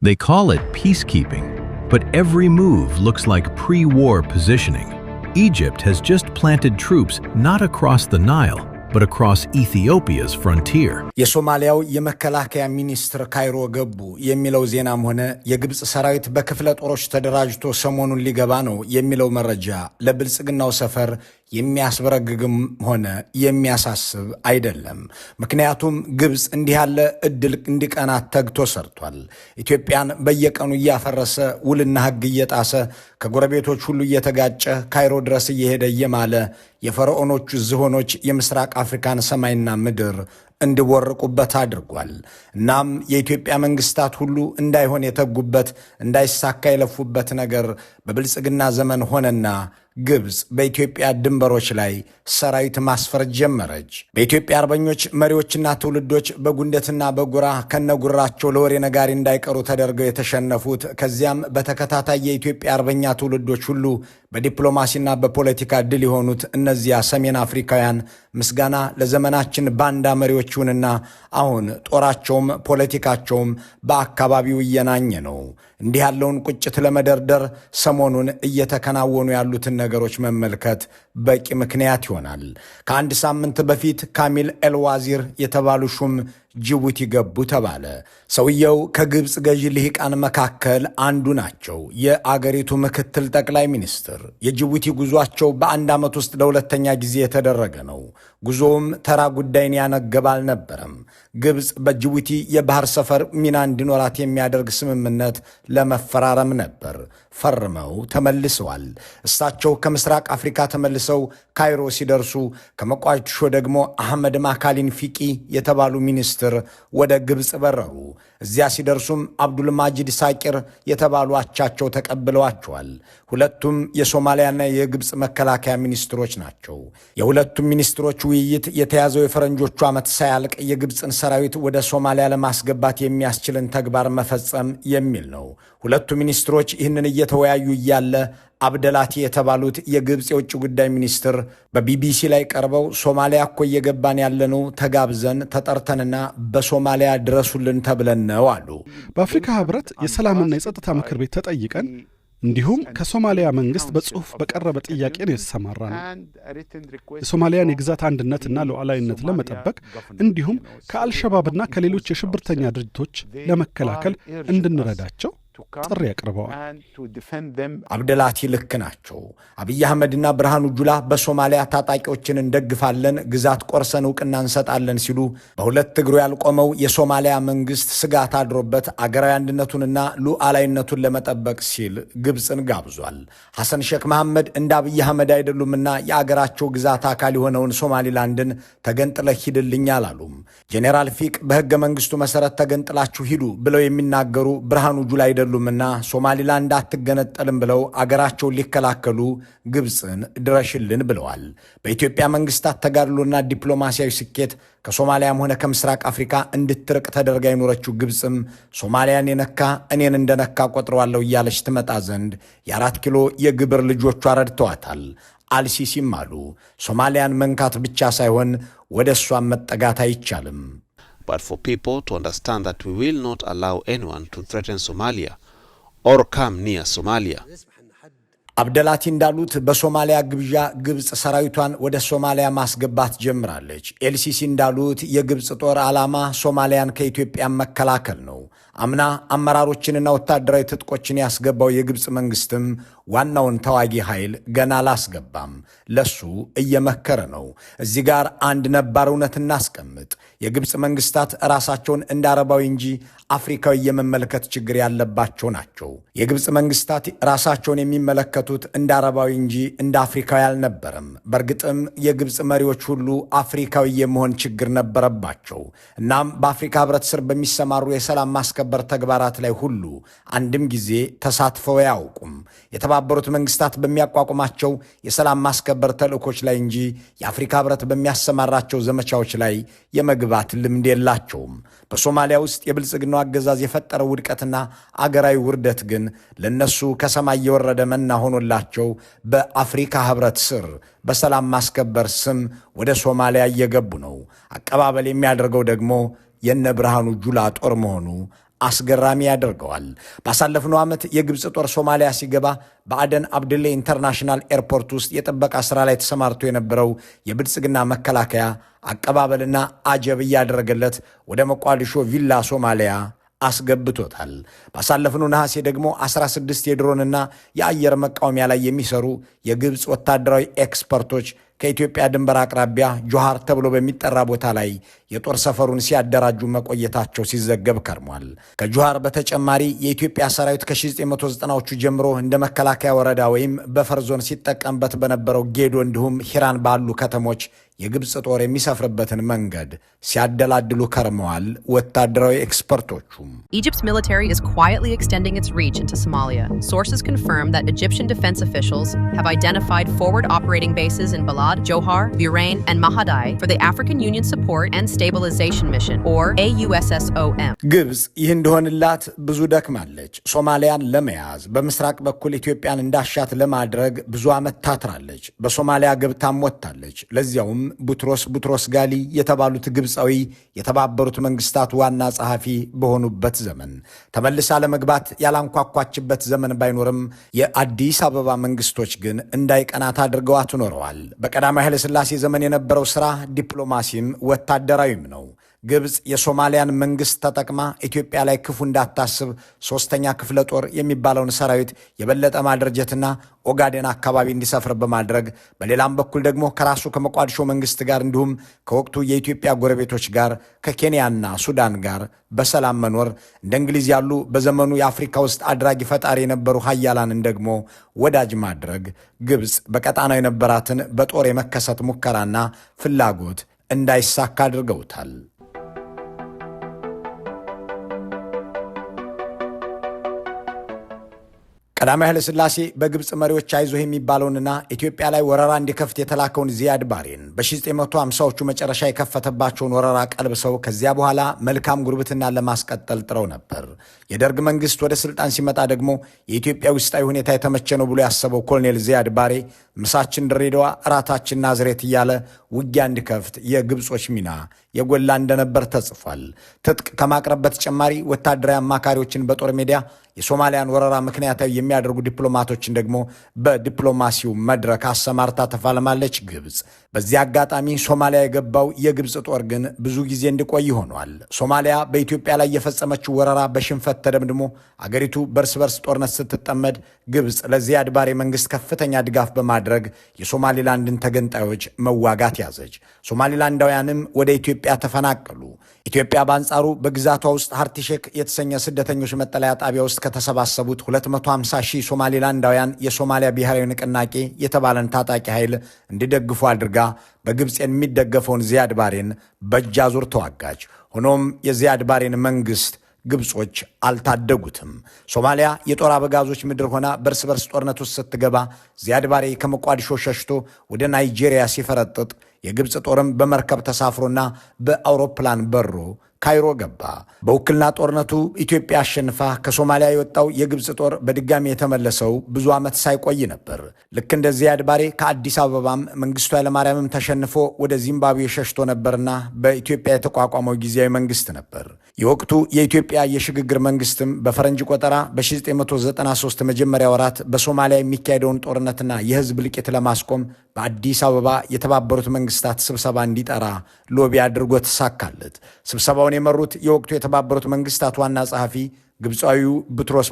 They call it peacekeeping, but every move looks like pre-war positioning. Egypt has just planted troops not across the Nile, but across Ethiopia's frontier. የሶማሊያው የመከላከያ ሚኒስትር ካይሮ ገቡ የሚለው ዜናም ሆነ የግብጽ ሰራዊት በክፍለ ጦሮች ተደራጅቶ ሰሞኑን ሊገባ ነው የሚለው መረጃ ለብልጽግናው ሰፈር የሚያስበረግግም ሆነ የሚያሳስብ አይደለም። ምክንያቱም ግብጽ እንዲህ ያለ እድል እንዲቀናት ተግቶ ሰርቷል። ኢትዮጵያን በየቀኑ እያፈረሰ ውልና ሕግ እየጣሰ ከጎረቤቶች ሁሉ እየተጋጨ ካይሮ ድረስ እየሄደ እየማለ የፈርዖኖቹ ዝሆኖች የምስራቅ አፍሪካን ሰማይና ምድር እንዲወርቁበት አድርጓል። እናም የኢትዮጵያ መንግስታት ሁሉ እንዳይሆን የተጉበት እንዳይሳካ የለፉበት ነገር በብልጽግና ዘመን ሆነና ግብጽ በኢትዮጵያ ድንበሮች ላይ ሰራዊት ማስፈር ጀመረች። በኢትዮጵያ አርበኞች መሪዎችና ትውልዶች በጉንደትና በጉራ ከነጉራቸው ለወሬ ነጋሪ እንዳይቀሩ ተደርገው የተሸነፉት ከዚያም በተከታታይ የኢትዮጵያ አርበኛ ትውልዶች ሁሉ በዲፕሎማሲና በፖለቲካ ድል የሆኑት እነዚያ ሰሜን አፍሪካውያን ምስጋና ለዘመናችን ባንዳ መሪዎችውንና አሁን ጦራቸውም ፖለቲካቸውም በአካባቢው እየናኘ ነው። እንዲህ ያለውን ቁጭት ለመደርደር ሰሞኑን እየተከናወኑ ያሉትን ነገሮች መመልከት በቂ ምክንያት ይሆናል። ከአንድ ሳምንት በፊት ካሚል ኤልዋዚር የተባሉ ሹም ጅቡቲ ገቡ ተባለ። ሰውየው ከግብጽ ገዢ ልሂቃን መካከል አንዱ ናቸው። የአገሪቱ ምክትል ጠቅላይ ሚኒስትር። የጅቡቲ ጉዟቸው በአንድ ዓመት ውስጥ ለሁለተኛ ጊዜ የተደረገ ነው። ጉዞውም ተራ ጉዳይን ያነገበ አልነበረም። ግብጽ በጅቡቲ የባህር ሰፈር ሚና እንዲኖራት የሚያደርግ ስምምነት ለመፈራረም ነበር። ፈርመው ተመልሰዋል። እሳቸው ከምስራቅ አፍሪካ ተመልሰው ካይሮ ሲደርሱ ከሞቃዲሾ ደግሞ አህመድ ማካሊን ፊቂ የተባሉ ሚኒስትር ወደ ግብጽ በረሩ። እዚያ ሲደርሱም አብዱልማጂድ ሳቂር የተባሉ አቻቸው ተቀብለዋቸዋል። ሁለቱም የሶማሊያና የግብጽ መከላከያ ሚኒስትሮች ናቸው። የሁለቱም ሚኒስትሮች ውይይት የተያዘው የፈረንጆቹ ዓመት ሳያልቅ የግብጽን ሰራዊት ወደ ሶማሊያ ለማስገባት የሚያስችልን ተግባር መፈጸም የሚል ነው። ሁለቱ ሚኒስትሮች ይህንን እየተወያዩ እያለ አብደላቲ የተባሉት የግብጽ የውጭ ጉዳይ ሚኒስትር በቢቢሲ ላይ ቀርበው ሶማሊያ እኮ እየገባን ያለነው ተጋብዘን ተጠርተንና በሶማሊያ ድረሱልን ተብለን ነው አሉ። በአፍሪካ ህብረት የሰላምና የጸጥታ ምክር ቤት ተጠይቀን እንዲሁም ከሶማሊያ መንግስት በጽሁፍ በቀረበ ጥያቄ ነው የተሰማራነው። የሶማሊያን የግዛት አንድነትና ሉዓላዊነት ለመጠበቅ እንዲሁም ከአልሸባብና ከሌሎች የሽብርተኛ ድርጅቶች ለመከላከል እንድንረዳቸው ጥሪ ያቀርበዋል። አብደላቲ ልክ ናቸው። አብይ አህመድና ብርሃኑ ጁላ በሶማሊያ ታጣቂዎችን እንደግፋለን፣ ግዛት ቆርሰን ዕውቅና እንሰጣለን ሲሉ በሁለት እግሩ ያልቆመው የሶማሊያ መንግስት ስጋት አድሮበት አገራዊ አንድነቱንና ሉዓላዊነቱን ለመጠበቅ ሲል ግብጽን ጋብዟል። ሐሰን ሼክ መሐመድ እንደ አብይ አህመድ አይደሉምና የአገራቸው ግዛት አካል የሆነውን ሶማሊላንድን ተገንጥለህ ሂድልኝ አላሉም። ጄኔራል ፊቅ በሕገ መንግስቱ መሰረት ተገንጥላችሁ ሂዱ ብለው የሚናገሩ ብርሃኑ ጁላ አይደሉምና ሶማሊላንድ አትገነጠልም ብለው አገራቸውን ሊከላከሉ ግብጽን ድረሽልን ብለዋል። በኢትዮጵያ መንግስታት ተጋድሎና ዲፕሎማሲያዊ ስኬት ከሶማሊያም ሆነ ከምስራቅ አፍሪካ እንድትርቅ ተደርጋ የኖረችው ግብጽም ሶማሊያን የነካ እኔን እንደነካ ቆጥረዋለሁ እያለች ትመጣ ዘንድ የ4 ኪሎ የግብር ልጆቿ ረድተዋታል። አልሲሲም አሉ ሶማሊያን መንካት ብቻ ሳይሆን ወደ እሷን መጠጋት አይቻልም። But for people to understand that we will not allow anyone to threaten Somalia or come near Somalia. አብደላቲ እንዳሉት በሶማሊያ ግብዣ ግብጽ ሰራዊቷን ወደ ሶማሊያ ማስገባት ጀምራለች። ኤልሲሲ እንዳሉት የግብጽ ጦር ዓላማ ሶማሊያን ከኢትዮጵያ መከላከል ነው። አምና አመራሮችንና ወታደራዊ ትጥቆችን ያስገባው የግብጽ መንግስትም ዋናውን ተዋጊ ኃይል ገና አላስገባም። ለሱ እየመከረ ነው። እዚህ ጋር አንድ ነባር እውነት እናስቀምጥ። የግብጽ መንግስታት ራሳቸውን እንደ አረባዊ እንጂ አፍሪካዊ የመመልከት ችግር ያለባቸው ናቸው። የግብጽ መንግስታት ራሳቸውን የሚመለከቱት እንደ አረባዊ እንጂ እንደ አፍሪካዊ አልነበረም። በእርግጥም የግብጽ መሪዎች ሁሉ አፍሪካዊ የመሆን ችግር ነበረባቸው። እናም በአፍሪካ ህብረት ስር በሚሰማሩ የሰላም ማስከበር ተግባራት ላይ ሁሉ አንድም ጊዜ ተሳትፈው አያውቁም። የተባበሩት መንግስታት በሚያቋቁማቸው የሰላም ማስከበር ተልእኮች ላይ እንጂ የአፍሪካ ህብረት በሚያሰማራቸው ዘመቻዎች ላይ የመግባት ልምድ የላቸውም። በሶማሊያ ውስጥ የብልጽግናው አገዛዝ የፈጠረው ውድቀትና አገራዊ ውርደት ግን ለነሱ ከሰማይ የወረደ መና ሆኖላቸው በአፍሪካ ህብረት ስር በሰላም ማስከበር ስም ወደ ሶማሊያ እየገቡ ነው። አቀባበል የሚያደርገው ደግሞ የነ ብርሃኑ ጁላ ጦር መሆኑ አስገራሚ ያደርገዋል። ባሳለፍነው ዓመት የግብጽ ጦር ሶማሊያ ሲገባ በአደን አብድሌ ኢንተርናሽናል ኤርፖርት ውስጥ የጥበቃ ሥራ ላይ ተሰማርቶ የነበረው የብልጽግና መከላከያ አቀባበልና አጀብ እያደረገለት ወደ ሞቃዲሾ ቪላ ሶማሊያ አስገብቶታል። ባሳለፍነው ነሐሴ ደግሞ 16 የድሮንና የአየር መቃወሚያ ላይ የሚሰሩ የግብጽ ወታደራዊ ኤክስፐርቶች ከኢትዮጵያ ድንበር አቅራቢያ ጆሃር ተብሎ በሚጠራ ቦታ ላይ የጦር ሰፈሩን ሲያደራጁ መቆየታቸው ሲዘገብ ከርሟል። ከጆሃር በተጨማሪ የኢትዮጵያ ሰራዊት ከ1990ዎቹ ጀምሮ እንደ መከላከያ ወረዳ ወይም በፈር ዞን ሲጠቀምበት በነበረው ጌዶ እንዲሁም ሂራን ባሉ ከተሞች የግብጽ ጦር የሚሰፍርበትን መንገድ ሲያደላድሉ ከርመዋል ወታደራዊ ኤክስፐርቶቹም። Egypt's military is quietly extending its reach into Somalia. Sources confirm that Egyptian defense officials have identified forward operating bases in Balad, Johar, Bahrain, and Mahadai for the African Union Support and Stabilization Mission, or AUSSOM. ግብጽ ይህ እንደሆነላት ብዙ ደክማለች። ሶማሊያን ለመያዝ በምስራቅ በኩል ኢትዮጵያን እንዳሻት ለማድረግ ብዙ ዓመት ታትራለች። በሶማሊያ ገብታም ወጥታለች። ለዚያውም ቡትሮስ ጋሊ የተባሉት ግብፃዊ የተባበሩት መንግስታት ዋና ጸሐፊ በሆኑበት ዘመን ተመልሳ ለመግባት ያላንኳኳችበት ዘመን ባይኖርም የአዲስ አበባ መንግስቶች ግን እንዳይቀናት አድርገዋት ኖረዋል። በቀዳማዊ ኃይለ ሥላሴ ዘመን የነበረው ሥራ ዲፕሎማሲም ወታደራዊም ነው። ግብጽ የሶማሊያን መንግስት ተጠቅማ ኢትዮጵያ ላይ ክፉ እንዳታስብ 3ኛ ክፍለ ጦር የሚባለውን ሰራዊት የበለጠ ማድረጀትና ኦጋዴን አካባቢ እንዲሰፍር በማድረግ በሌላም በኩል ደግሞ ከራሱ ከሞቃዲሾ መንግስት ጋር እንዲሁም ከወቅቱ የኢትዮጵያ ጎረቤቶች ጋር ከኬንያና ሱዳን ጋር በሰላም መኖር እንደ እንግሊዝ ያሉ በዘመኑ የአፍሪካ ውስጥ አድራጊ ፈጣሪ የነበሩ ሀያላንን ደግሞ ወዳጅ ማድረግ ግብጽ በቀጣናው የነበራትን በጦር የመከሰት ሙከራና ፍላጎት እንዳይሳካ አድርገውታል። ቀዳማዊ ኃይለ ሥላሴ በግብጽ መሪዎች አይዞህ የሚባለውንና ኢትዮጵያ ላይ ወረራ እንዲከፍት የተላከውን ዚያድ ባሬን በ1950ዎቹ መጨረሻ የከፈተባቸውን ወረራ ቀልብሰው ከዚያ በኋላ መልካም ጉርብትና ለማስቀጠል ጥረው ነበር። የደርግ መንግስት ወደ ስልጣን ሲመጣ ደግሞ የኢትዮጵያ ውስጣዊ ሁኔታ የተመቸ ነው ብሎ ያሰበው ኮሎኔል ዚያድ ባሬ ምሳችን ድሬዳዋ፣ እራታችን ናዝሬት እያለ ውጊያ እንዲከፍት የግብጾች ሚና የጎላ እንደነበር ተጽፏል። ትጥቅ ከማቅረብ በተጨማሪ ወታደራዊ አማካሪዎችን በጦር ሜዳ የሶማሊያን ወረራ ምክንያታዊ የሚያደርጉ ዲፕሎማቶችን ደግሞ በዲፕሎማሲው መድረክ አሰማርታ ተፋለማለች ግብጽ። በዚህ አጋጣሚ ሶማሊያ የገባው የግብጽ ጦር ግን ብዙ ጊዜ እንዲቆይ ሆኗል። ሶማሊያ በኢትዮጵያ ላይ የፈጸመችው ወረራ በሽንፈት ተደምድሞ አገሪቱ በርስ በርስ ጦርነት ስትጠመድ ግብጽ ለዚያድ ባሬ መንግስት ከፍተኛ ድጋፍ በማድረግ የሶማሊላንድን ተገንጣዮች መዋጋት ያዘች። ሶማሊላንዳውያንም ወደ ኢትዮጵያ ተፈናቀሉ። ኢትዮጵያ በአንጻሩ በግዛቷ ውስጥ ሃርቲሼክ የተሰኘ ስደተኞች መጠለያ ጣቢያ ውስጥ ከተሰባሰቡት 250 ሺህ ሶማሊላንዳውያን የሶማሊያ ብሔራዊ ንቅናቄ የተባለን ታጣቂ ኃይል እንዲደግፉ አድርጋ በግብጽ የሚደገፈውን ዚያድ ባሬን በእጅ አዙር ተዋጋች። ሆኖም የዚያድ ባሬን መንግስት ግብጾች አልታደጉትም። ሶማሊያ የጦር አበጋዞች ምድር ሆና በርስ በርስ ጦርነት ውስጥ ስትገባ ዚያድ ባሬ ከሞቃዲሾ ሸሽቶ ወደ ናይጄሪያ ሲፈረጥጥ የግብጽ ጦርም በመርከብ ተሳፍሮና በአውሮፕላን በሮ ካይሮ ገባ። በውክልና ጦርነቱ ኢትዮጵያ አሸንፋ ከሶማሊያ የወጣው የግብጽ ጦር በድጋሚ የተመለሰው ብዙ ዓመት ሳይቆይ ነበር። ልክ እንደ ዚያድ ባሬ ከአዲስ አበባም መንግስቱ ኃይለማርያምም ተሸንፎ ወደ ዚምባብዌ ሸሽቶ ነበርና በኢትዮጵያ የተቋቋመው ጊዜያዊ መንግስት ነበር። የወቅቱ የኢትዮጵያ የሽግግር መንግስትም በፈረንጅ ቆጠራ በ1993 መጀመሪያ ወራት በሶማሊያ የሚካሄደውን ጦርነትና የህዝብ ልቂት ለማስቆም በአዲስ አበባ የተባበሩት መንግስታት ስብሰባ እንዲጠራ ሎቢ አድርጎ ተሳካለት። ስብሰባውን የመሩት የወቅቱ የተባበሩት መንግስታት ዋና ጸሐፊ ግብፃዊው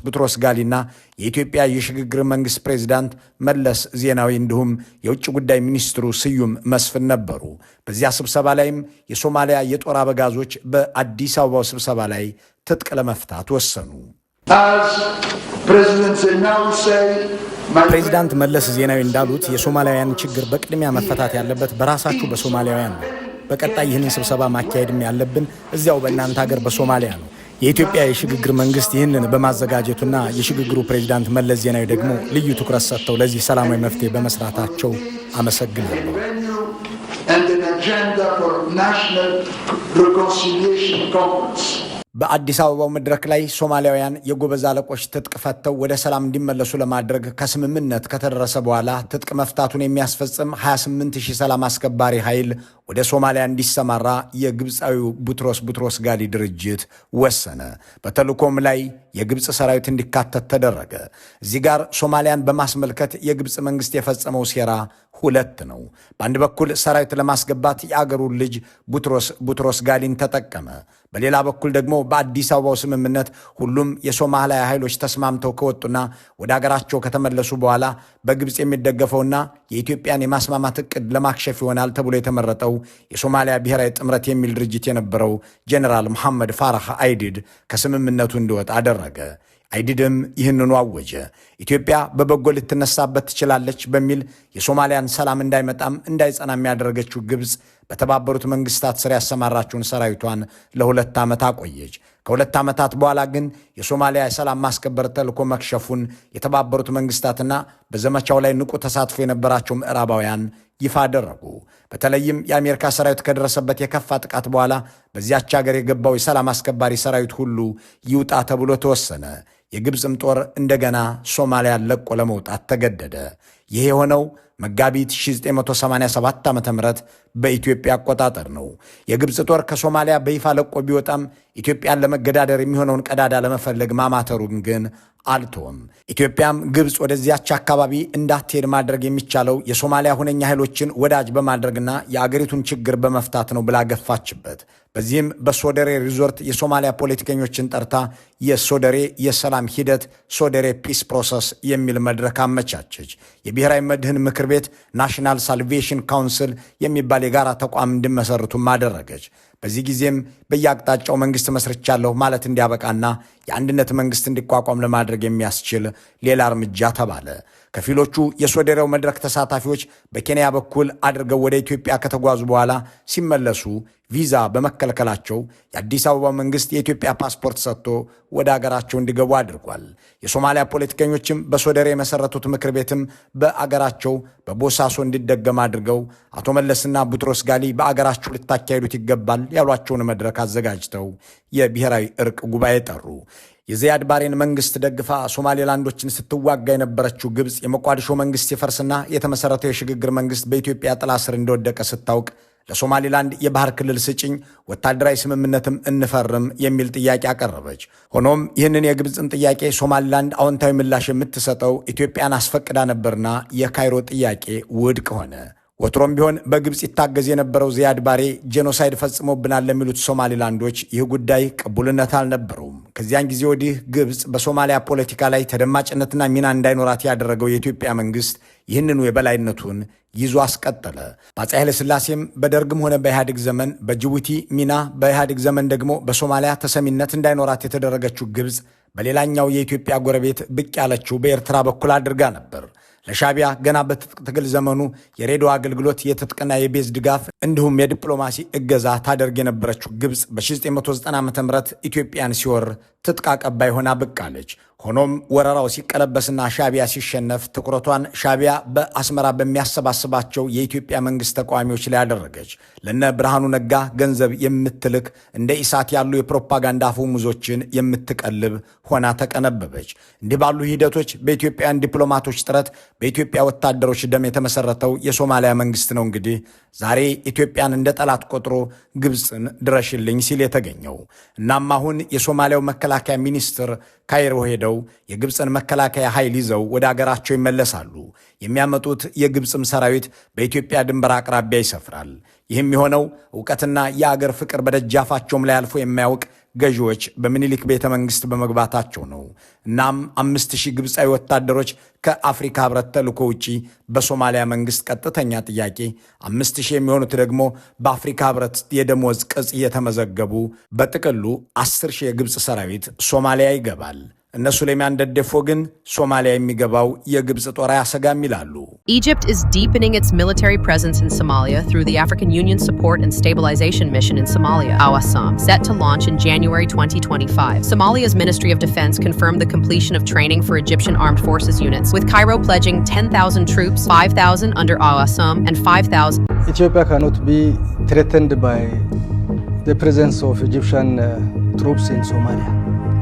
ቡትሮስ ጋሊና የኢትዮጵያ የሽግግር መንግስት ፕሬዝዳንት መለስ ዜናዊ እንዲሁም የውጭ ጉዳይ ሚኒስትሩ ስዩም መስፍን ነበሩ። በዚያ ስብሰባ ላይም የሶማሊያ የጦር አበጋዞች በአዲስ አበባው ስብሰባ ላይ ትጥቅ ለመፍታት ወሰኑ። ፕሬዝዳንት መለስ ዜናዊ እንዳሉት የሶማሊያውያን ችግር በቅድሚያ መፈታት ያለበት በራሳችሁ በሶማሊያውያን ነው። በቀጣይ ይህንን ስብሰባ ማካሄድም ያለብን እዚያው በእናንተ ሀገር በሶማሊያ ነው። የኢትዮጵያ የሽግግር መንግስት ይህንን በማዘጋጀቱና የሽግግሩ ፕሬዝዳንት መለስ ዜናዊ ደግሞ ልዩ ትኩረት ሰጥተው ለዚህ ሰላማዊ መፍትሄ በመስራታቸው አመሰግናለሁ። በአዲስ አበባው መድረክ ላይ ሶማሊያውያን የጎበዝ አለቆች ትጥቅ ፈተው ወደ ሰላም እንዲመለሱ ለማድረግ ከስምምነት ከተደረሰ በኋላ ትጥቅ መፍታቱን የሚያስፈጽም 28000 ሰላም አስከባሪ ኃይል ወደ ሶማሊያ እንዲሰማራ የግብፃዊው ቡትሮስ ጋሊ ድርጅት ወሰነ። በተልእኮም ላይ የግብፅ ሰራዊት እንዲካተት ተደረገ። እዚህ ጋር ሶማሊያን በማስመልከት የግብፅ መንግስት የፈጸመው ሴራ ሁለት ነው። በአንድ በኩል ሰራዊት ለማስገባት የአገሩን ልጅ ቡትሮስ ጋሊን ተጠቀመ። በሌላ በኩል ደግሞ በአዲስ አበባው ስምምነት ሁሉም የሶማሊያ ኃይሎች ተስማምተው ከወጡና ወደ አገራቸው ከተመለሱ በኋላ በግብፅ የሚደገፈውና የኢትዮጵያን የማስማማት ዕቅድ ለማክሸፍ ይሆናል ተብሎ የተመረጠው የሶማሊያ ብሔራዊ ጥምረት የሚል ድርጅት የነበረው ጄኔራል መሐመድ ፋራህ አይዲድ ከስምምነቱ እንዲወጣ አደረገ። አይዲድም ይህንኑ አወጀ። ኢትዮጵያ በበጎ ልትነሳበት ትችላለች በሚል የሶማሊያን ሰላም እንዳይመጣም እንዳይጸናም ያደረገችው ግብፅ በተባበሩት መንግስታት ስር ያሰማራችውን ሰራዊቷን ለ2 ዓመት አቆየች። ከ2 ዓመታት በኋላ ግን የሶማሊያ የሰላም ማስከበር ተልዕኮ መክሸፉን የተባበሩት መንግስታትና በዘመቻው ላይ ንቁ ተሳትፎ የነበራቸው ምዕራባውያን ይፋ አደረጉ። በተለይም የአሜሪካ ሰራዊት ከደረሰበት የከፋ ጥቃት በኋላ በዚያች ሀገር የገባው የሰላም አስከባሪ ሰራዊት ሁሉ ይውጣ ተብሎ ተወሰነ። የግብፅም ጦር እንደገና ሶማሊያን ለቆ ለመውጣት ተገደደ። ይህ የሆነው መጋቢት 1987 ዓ.ም በኢትዮጵያ አቆጣጠር ነው። የግብፅ ጦር ከሶማሊያ በይፋ ለቆ ቢወጣም ኢትዮጵያን ለመገዳደር የሚሆነውን ቀዳዳ ለመፈለግ ማማተሩን ግን አልተወም። ኢትዮጵያም ግብፅ ወደዚያች አካባቢ እንዳትሄድ ማድረግ የሚቻለው የሶማሊያ ሁነኛ ኃይሎችን ወዳጅ በማድረግና የአገሪቱን ችግር በመፍታት ነው ብላ ገፋችበት። በዚህም በሶደሬ ሪዞርት የሶማሊያ ፖለቲከኞችን ጠርታ የሶደሬ የሰላም ሂደት ሶደሬ ፒስ ፕሮሰስ የሚል መድረክ አመቻቸች። የብሔራዊ መድህን ምክር ቤት ናሽናል ሳልቬሽን ካውንስል የሚባል የጋራ ተቋም እንዲመሰርቱም አደረገች። በዚህ ጊዜም በየአቅጣጫው መንግስት መስርቻለሁ ማለት እንዲያበቃና የአንድነት መንግስት እንዲቋቋም ለማድረግ የሚያስችል ሌላ እርምጃ ተባለ። ከፊሎቹ የሶደሬው መድረክ ተሳታፊዎች በኬንያ በኩል አድርገው ወደ ኢትዮጵያ ከተጓዙ በኋላ ሲመለሱ ቪዛ በመከልከላቸው የአዲስ አበባ መንግስት የኢትዮጵያ ፓስፖርት ሰጥቶ ወደ አገራቸው እንዲገቡ አድርጓል። የሶማሊያ ፖለቲከኞችም በሶደሬ የመሰረቱት ምክር ቤትም በአገራቸው በቦሳሶ እንዲደገም አድርገው አቶ መለስና ቡትሮስ ጋሊ በአገራቸው ልታካሄዱት ይገባል ያሏቸውን መድረክ አዘጋጅተው የብሔራዊ እርቅ ጉባኤ ጠሩ። የዚያድ ባሬን መንግስት ደግፋ ሶማሌላንዶችን ስትዋጋ የነበረችው ግብፅ የሞቃዲሾ መንግስት ሲፈርስና የተመሰረተው የሽግግር መንግስት በኢትዮጵያ ጥላ ስር እንደወደቀ ስታውቅ ለሶማሊላንድ የባህር ክልል ስጭኝ፣ ወታደራዊ ስምምነትም እንፈርም የሚል ጥያቄ አቀረበች። ሆኖም ይህንን የግብፅን ጥያቄ ሶማሊላንድ አዎንታዊ ምላሽ የምትሰጠው ኢትዮጵያን አስፈቅዳ ነበርና የካይሮ ጥያቄ ውድቅ ሆነ። ወትሮም ቢሆን በግብፅ ይታገዝ የነበረው ዚያድ ባሬ ጄኖሳይድ ፈጽሞብናል ለሚሉት ሶማሊላንዶች ይህ ጉዳይ ቅቡልነት አልነበረውም። ከዚያን ጊዜ ወዲህ ግብፅ በሶማሊያ ፖለቲካ ላይ ተደማጭነትና ሚና እንዳይኖራት ያደረገው የኢትዮጵያ መንግስት ይህንኑ የበላይነቱን ይዞ አስቀጠለ። በአፄ ኃይለ ሥላሴም በደርግም ሆነ በኢህአዴግ ዘመን በጅቡቲ ሚና፣ በኢህአዴግ ዘመን ደግሞ በሶማሊያ ተሰሚነት እንዳይኖራት የተደረገችው ግብፅ በሌላኛው የኢትዮጵያ ጎረቤት ብቅ ያለችው በኤርትራ በኩል አድርጋ ነበር። ለሻቢያ ገና በትጥቅ ትግል ዘመኑ የሬዲዮ አገልግሎት የትጥቅና የቤዝ ድጋፍ እንዲሁም የዲፕሎማሲ እገዛ ታደርግ የነበረችው ግብፅ በ1990 ዓ.ም ኢትዮጵያን ሲወር ትጥቅ አቀባይ ሆና ብቅ አለች። ሆኖም ወረራው ሲቀለበስና ሻቢያ ሲሸነፍ ትኩረቷን ሻቢያ በአስመራ በሚያሰባስባቸው የኢትዮጵያ መንግስት ተቃዋሚዎች ላይ አደረገች። ለነ ብርሃኑ ነጋ ገንዘብ የምትልክ እንደ ኢሳት ያሉ የፕሮፓጋንዳ አፈሙዞችን የምትቀልብ ሆና ተቀነበበች። እንዲህ ባሉ ሂደቶች በኢትዮጵያውያን ዲፕሎማቶች ጥረት በኢትዮጵያ ወታደሮች ደም የተመሰረተው የሶማሊያ መንግስት ነው እንግዲህ ዛሬ ኢትዮጵያን እንደ ጠላት ቆጥሮ ግብፅን ድረሽልኝ ሲል የተገኘው። እናም አሁን የሶማሊያው መከላከያ ሚኒስትር ካይሮ ሄደው የግብፅን መከላከያ ኃይል ይዘው ወደ አገራቸው ይመለሳሉ። የሚያመጡት የግብፅም ሰራዊት በኢትዮጵያ ድንበር አቅራቢያ ይሰፍራል። ይህም የሆነው ዕውቀትና የአገር ፍቅር በደጃፋቸውም ላይ አልፎ የማያውቅ ገዢዎች በምኒልክ ቤተ መንግስት በመግባታቸው ነው። እናም 5000 ግብፃዊ ወታደሮች ከአፍሪካ ህብረት ተልዕኮ ውጪ በሶማሊያ መንግስት ቀጥተኛ ጥያቄ 5000 የሚሆኑት ደግሞ በአፍሪካ ህብረት የደሞዝ ቅጽ እየተመዘገቡ በጥቅሉ 10000 የግብፅ ሰራዊት ሶማሊያ ይገባል። እነ ሱሌማን ደደፎ ግን ሶማሊያ የሚገባው የግብፅ ጦር አያሰጋም ይላሉ። Egypt is deepening its military presence in Somalia through the African Union Support and Stabilization Mission in Somalia, AWASOM, set to launch in January 2025. Somalia's Ministry of Defense confirmed the completion of training for Egyptian armed forces units, with Cairo pledging 10,000 troops, 5,000 under AWASOM and 5,000. Ethiopia cannot be threatened by the presence of Egyptian troops in Somalia.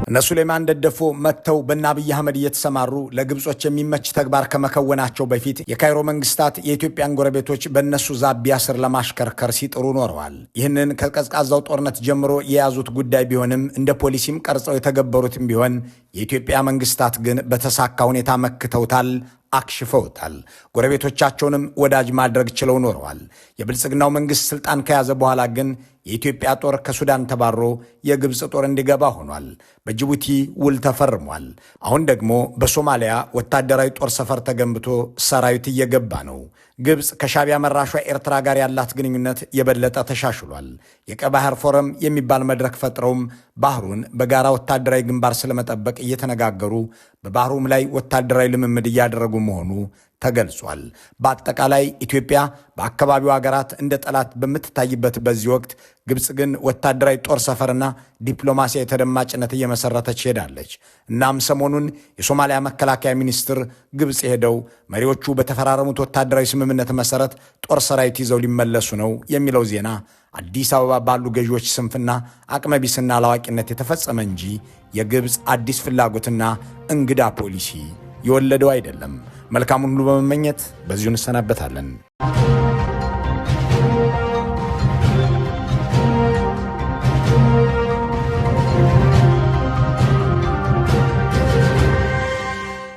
እነ ሱሌማን ደደፎ መተው በአብይ አህመድ እየተሰማሩ ለግብጾች የሚመች ተግባር ከመከወናቸው በፊት የካይሮ መንግስታት የኢትዮጵያን ጎረቤቶች በእነሱ ዛቢያ ስር ለማሽከርከር ሲጥሩ ኖረዋል። ይህንን ከቀዝቃዛው ጦርነት ጀምሮ የያዙት ጉዳይ ቢሆንም እንደ ፖሊሲም ቀርጸው የተገበሩትም ቢሆን የኢትዮጵያ መንግስታት ግን በተሳካ ሁኔታ መክተውታል፣ አክሽፈውታል። ጎረቤቶቻቸውንም ወዳጅ ማድረግ ችለው ኖረዋል። የብልጽግናው መንግስት ስልጣን ከያዘ በኋላ ግን የኢትዮጵያ ጦር ከሱዳን ተባሮ የግብፅ ጦር እንዲገባ ሆኗል። በጅቡቲ ውል ተፈርሟል። አሁን ደግሞ በሶማሊያ ወታደራዊ ጦር ሰፈር ተገንብቶ ሰራዊት እየገባ ነው። ግብፅ ከሻቢያ መራሿ ኤርትራ ጋር ያላት ግንኙነት የበለጠ ተሻሽሏል። የቀይ ባህር ፎረም የሚባል መድረክ ፈጥረውም ባህሩን በጋራ ወታደራዊ ግንባር ስለመጠበቅ እየተነጋገሩ በባህሩም ላይ ወታደራዊ ልምምድ እያደረጉ መሆኑ ተገልጿል። በአጠቃላይ ኢትዮጵያ በአካባቢው ሀገራት እንደ ጠላት በምትታይበት በዚህ ወቅት ግብፅ ግን ወታደራዊ ጦር ሰፈርና ዲፕሎማሲያዊ ተደማጭነት እየመሰረተች ሄዳለች። እናም ሰሞኑን የሶማሊያ መከላከያ ሚኒስትር ግብፅ ሄደው መሪዎቹ በተፈራረሙት ወታደራዊ ስምምነት መሰረት ጦር ሰራዊት ይዘው ሊመለሱ ነው የሚለው ዜና አዲስ አበባ ባሉ ገዢዎች ስንፍና አቅመቢስና አላዋቂነት የተፈጸመ እንጂ የግብፅ አዲስ ፍላጎትና እንግዳ ፖሊሲ የወለደው አይደለም። መልካሙን ሁሉ በመመኘት በዚሁ እንሰናበታለን።